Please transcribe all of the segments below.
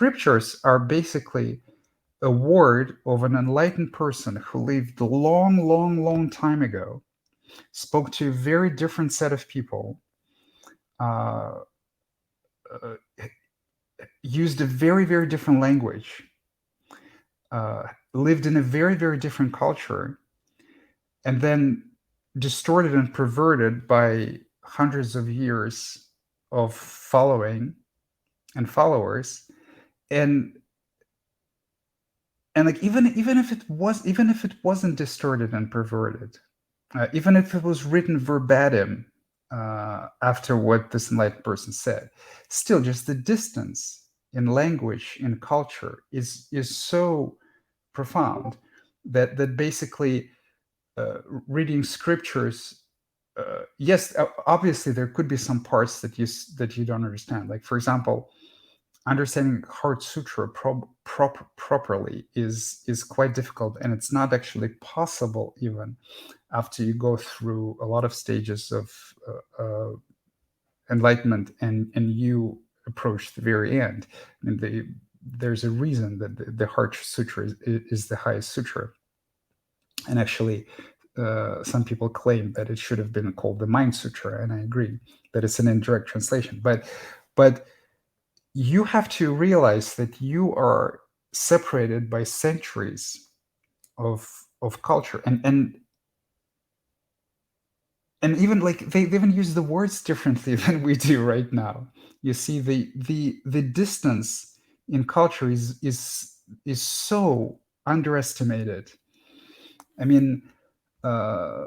scriptures are basically a word of an enlightened person who lived a long, long, long time ago, spoke to a very different set of people, uh, uh, used a very, very different language, uh, lived in a very, very different culture, and then distorted and perverted by hundreds of years of following and followers. And like even if it wasn't distorted and perverted, even if it was written verbatim after what this enlightened person said, still just the distance in language, in culture is so profound that basically reading scriptures, yes, obviously there could be some parts that you don't understand. Like, for example, understanding Heart Sutra properly is quite difficult, and it's not actually possible even after you go through a lot of stages of enlightenment and you approach the very end. I mean, there's a reason that the Heart Sutra is the highest sutra, and actually some people claim that it should have been called the Mind Sutra, and I agree that it's an indirect translation. But you have to realize that you are separated by centuries of culture, and even like they even use the words differently than we do right now. You see, the distance in culture is so underestimated. I mean, uh,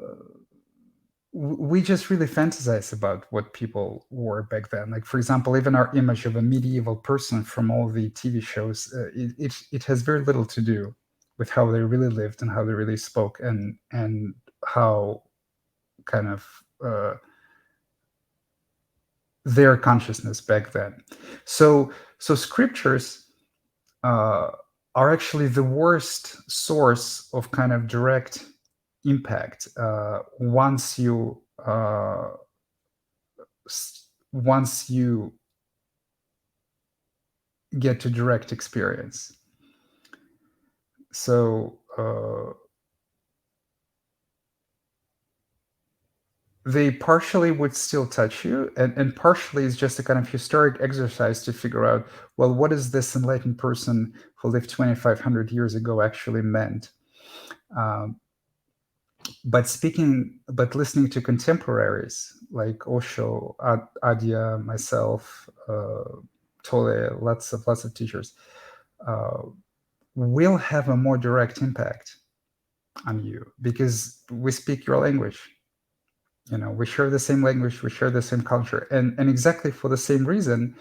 we just really fantasize about what people were back then. Like, for example, even our image of a medieval person from all the TV shows, it has very little to do with how they really lived and how they really spoke, and how kind of their consciousness back then. So scriptures are actually the worst source of kind of direct impact once you get to direct experience. So they partially would still touch you, and partially is just a kind of historic exercise to figure out, well, what is this enlightened person who lived 2,500 years ago actually meant? But listening to contemporaries like Osho, Adya, myself, Tolle, lots of teachers, will have a more direct impact on you because we speak your language. We share the same language, we share the same culture, and exactly for the same reason,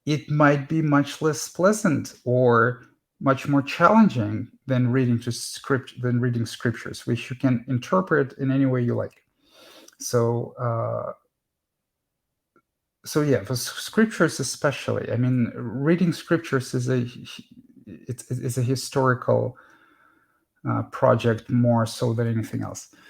it might be much less pleasant or much more challenging than reading scriptures, which you can interpret in any way you like. So yeah, for scriptures especially, I mean, reading scriptures is a historical project more so than anything else.